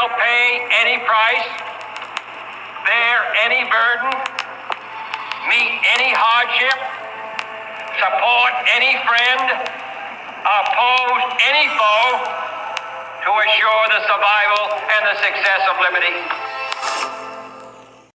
shall pay any price, bear any burden, meet any hardship, support any friend, oppose any foe to assure the survival and the success of liberty.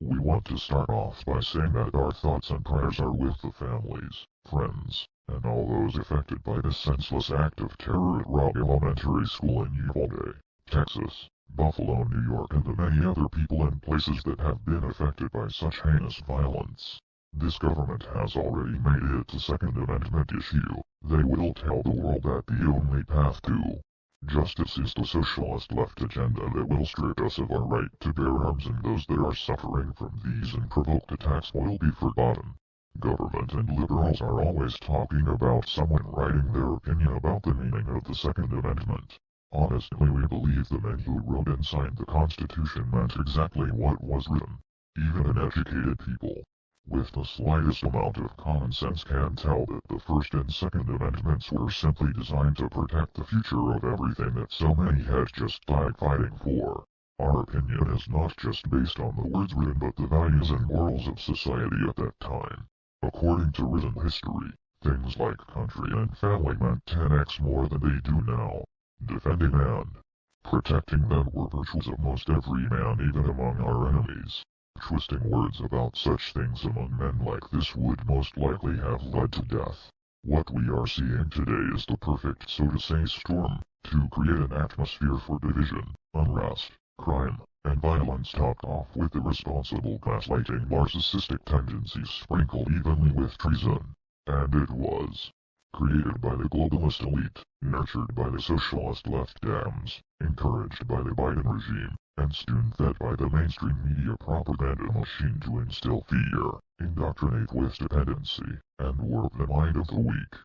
We want to start off by saying that our thoughts and prayers are with the families, friends, and all those affected by this senseless act of terror at Robb Elementary School in Uvalde, Texas, Buffalo, New York, and the many other people and places that have been affected by such heinous violence. This government has already made it a Second Amendment issue. They will tell the world that the only path to justice is the socialist left agenda that will strip us of our right to bear arms, and those that are suffering from these unprovoked attacks will be forgotten. Government and liberals are always talking about someone writing their opinion about the meaning of the Second Amendment. Honestly, we believe the men who wrote and signed the Constitution meant exactly what was written. Even an educated people with the slightest amount of common sense can tell that the First and Second Amendments were simply designed to protect the future of everything that so many had just died fighting for. Our opinion is not just based on the words written but the values and morals of society at that time. According to written history, things like country and family meant 10x more than they do now. Defending and protecting them were virtues of most every man, even among our enemies. Twisting words about such things among men like this would most likely have led to death. What we are seeing today is the perfect, so to say, storm to create an atmosphere for division, unrest, crime, and violence, topped off with irresponsible gaslighting, narcissistic tendencies sprinkled evenly with treason. And it was created by the globalist elite, nurtured by the socialist left dams, encouraged by the Biden regime, and spoon-fed by the mainstream media propaganda machine to instill fear, indoctrinate with dependency, and warp the mind of the weak.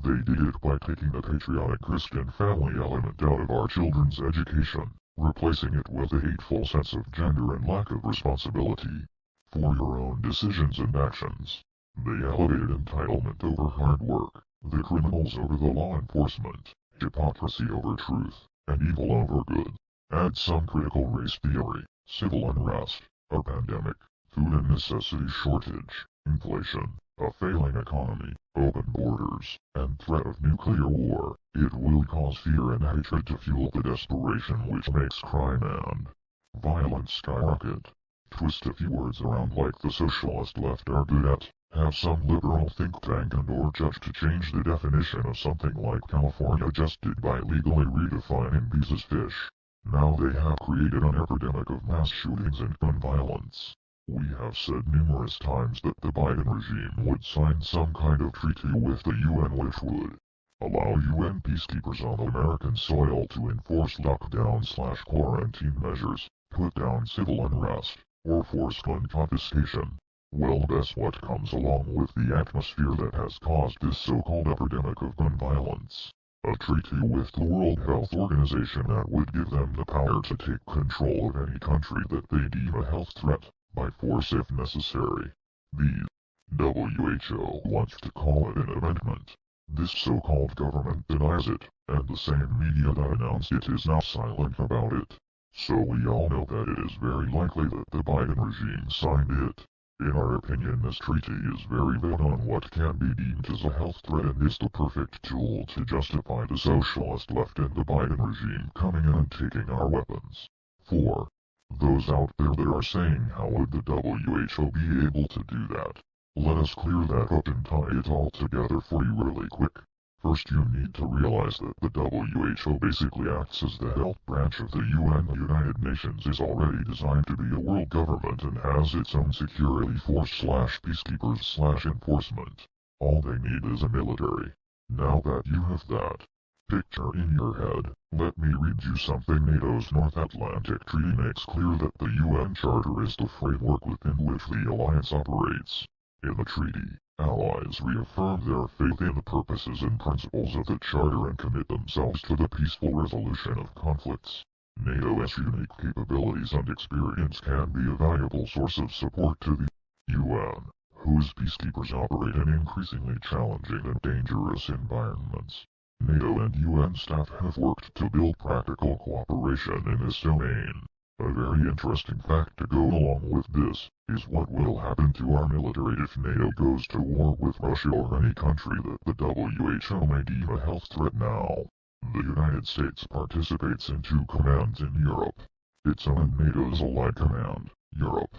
They did it by taking the patriotic Christian family element out of our children's education, replacing it with a hateful sense of gender and lack of responsibility for your own decisions and actions. They elevated entitlement over hard work, the criminals over the law enforcement, hypocrisy over truth, and evil over good. Add some critical race theory, civil unrest, a pandemic, food and necessity shortage, inflation, a failing economy, open borders, and threat of nuclear war. It will cause fear and hatred to fuel the desperation which makes crime and violence skyrocket. Twist a few words around like the socialist left are good at. Have some liberal think tank and or judge to change the definition of something like California just did by legally redefining bees as fish. Now they have created an epidemic of mass shootings and gun violence. We have said numerous times that the Biden regime would sign some kind of treaty with the UN which would allow UN peacekeepers on American soil to enforce lockdown/quarantine measures, put down civil unrest, or force gun confiscation. Well, guess what comes along with the atmosphere that has caused this so-called epidemic of gun violence? A treaty with the World Health Organization that would give them the power to take control of any country that they deem a health threat, by force if necessary. The WHO wants to call it an amendment. This so-called government denies it, and the same media that announced it is now silent about it. So we all know that it is very likely that the Biden regime signed it. In our opinion, this treaty is very vague on what can be deemed as a health threat and is the perfect tool to justify the socialist left and the Biden regime coming in and taking our weapons. 4. Those out there that are saying how would the WHO be able to do that? Let us clear that up and tie it all together for you really quick. First, you need to realize that the WHO basically acts as the health branch of the UN. The United Nations is already designed to be a world government and has its own security force/peacekeepers/enforcement. All they need is a military. Now that you have that picture in your head, let me read you something. NATO's North Atlantic Treaty makes clear that the UN Charter is the framework within which the alliance operates. In the treaty, allies reaffirm their faith in the purposes and principles of the Charter and commit themselves to the peaceful resolution of conflicts. NATO's unique capabilities and experience can be a valuable source of support to the UN, whose peacekeepers operate in increasingly challenging and dangerous environments. NATO and UN staff have worked to build practical cooperation in this domain. A very interesting fact to go along with this is what will happen to our military if NATO goes to war with Russia or any country that the WHO may deem a health threat now. The United States participates in 2 commands in Europe. Its own NATO's Allied Command, Europe.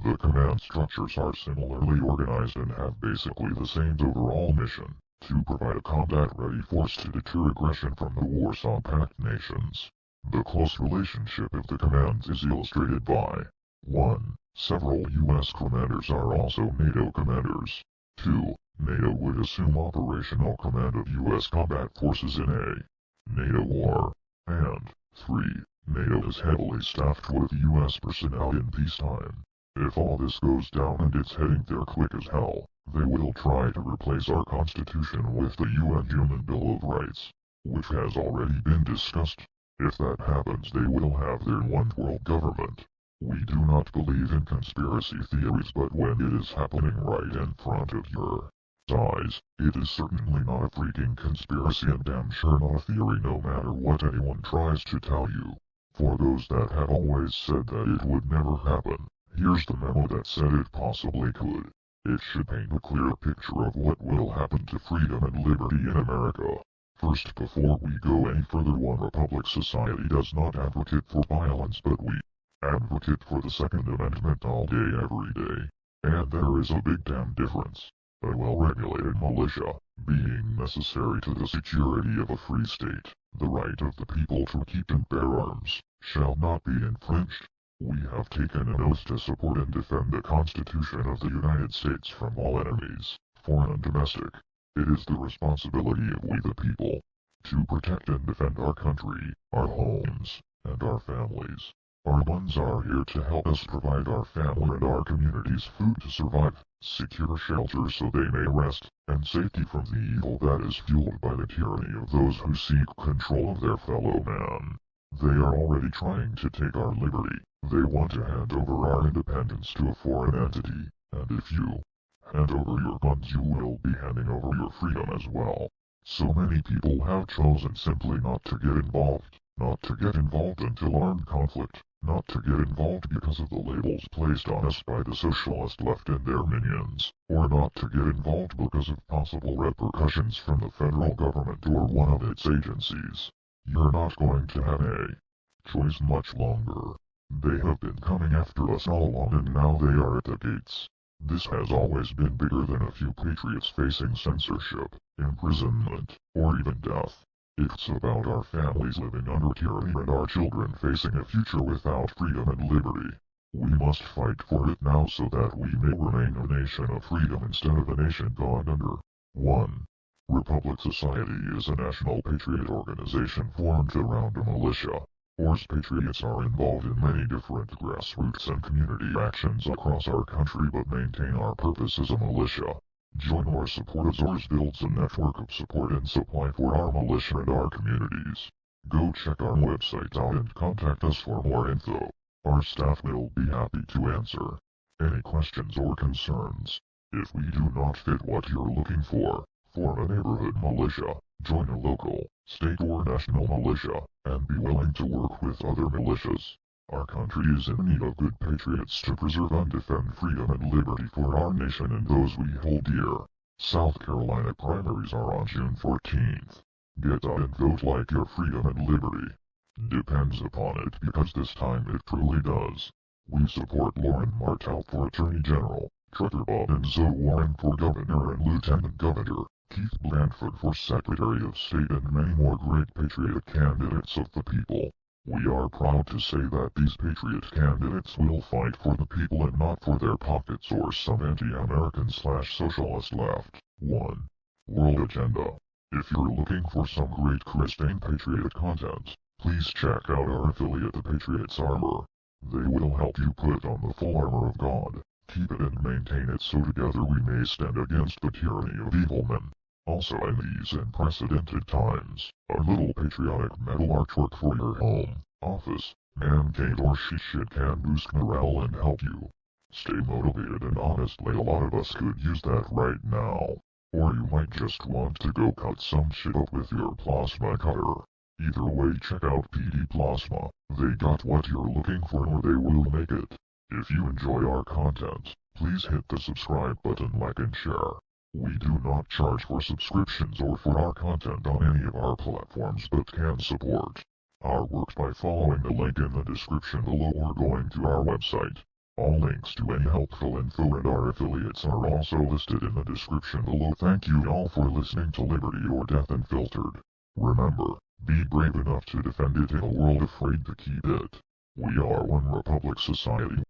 The command structures are similarly organized and have basically the same overall mission, to provide a combat-ready force to deter aggression from the Warsaw Pact nations. The close relationship of the commands is illustrated by 1. Several U.S. commanders are also NATO commanders. 2. NATO would assume operational command of U.S. combat forces in a NATO war. And 3. NATO is heavily staffed with U.S. personnel in peacetime. If all this goes down and it's heading there quick as hell, they will try to replace our Constitution with the UN Human Bill of Rights, which has already been discussed. If that happens, they will have their one world government. We do not believe in conspiracy theories, but when it is happening right in front of your eyes, it is certainly not a freaking conspiracy and damn sure not a theory, no matter what anyone tries to tell you. For those that have always said that it would never happen, here's the memo that said it possibly could. It should paint a clear picture of what will happen to freedom and liberty in America. First, before we go any further, One Republic Society does not advocate for violence, but we advocate for the Second Amendment all day every day. And there is a big damn difference. A well-regulated militia, being necessary to the security of a free state, the right of the people to keep and bear arms, shall not be infringed. We have taken an oath to support and defend the Constitution of the United States from all enemies, foreign and domestic. It is the responsibility of we the people to protect and defend our country, our homes, and our families. Our ones are here to help us provide our family and our communities food to survive, secure shelter so they may rest, and safety from the evil that is fueled by the tyranny of those who seek control of their fellow man. They are already trying to take our liberty. They want to hand over our independence to a foreign entity, and if you hand over your guns, you will be handing over your freedom as well. So many people have chosen simply not to get involved, not to get involved until armed conflict, not to get involved because of the labels placed on us by the socialist left and their minions, or not to get involved because of possible repercussions from the federal government or one of its agencies. You're not going to have a choice much longer. They have been coming after us all along, and now they are at the gates. This has always been bigger than a few patriots facing censorship, imprisonment, or even death. It's about our families living under tyranny and our children facing a future without freedom and liberty. We must fight for it now so that we may remain a nation of freedom instead of a nation gone under. 1. Republic Society is a national patriot organization formed around a militia. Horse patriots are involved in many different grassroots and community actions across our country but maintain our purpose as a militia. Join or support us. Ours builds a network of support and supply for our militia and our communities. Go check our website out and contact us for more info. Our staff will be happy to answer any questions or concerns. If we do not fit what you're looking for, form a neighborhood militia, join a local, state or national militia, and be willing to work with other militias. Our country is in need of good patriots to preserve and defend freedom and liberty for our nation and those we hold dear. South Carolina primaries are on June 14th. Get out and vote like your freedom and liberty depends upon it, because this time it truly does. We support Lauren Martell for Attorney General, Trucker Bob and Zoe Warren for Governor and Lieutenant Governor, Keith Blanford for Secretary of State, and many more great patriot candidates of the people. We are proud to say that these patriot candidates will fight for the people and not for their pockets or some anti-American/socialist left. 1. World Agenda. If you're looking for some great Christian patriot content, please check out our affiliate the Patriots Armor. They will help you put on the full armor of God, keep it and maintain it so together we may stand against the tyranny of evil men. Also, in these unprecedented times, a little patriotic metal artwork for your home, office, man cave or shed can boost morale and help you stay motivated, and honestly a lot of us could use that right now. Or you might just want to go cut some shit up with your plasma cutter. Either way, check out PD Plasma. They got what you're looking for, or they will make it. If you enjoy our content, please hit the subscribe button, like and share. We do not charge for subscriptions or for our content on any of our platforms, but can support our work by following the link in the description below or going to our website. All links to any helpful info and our affiliates are also listed in the description below. Thank you all for listening to Liberty or Death Unfiltered. Remember, be brave enough to defend it in a world afraid to keep it. We are one Republic Society.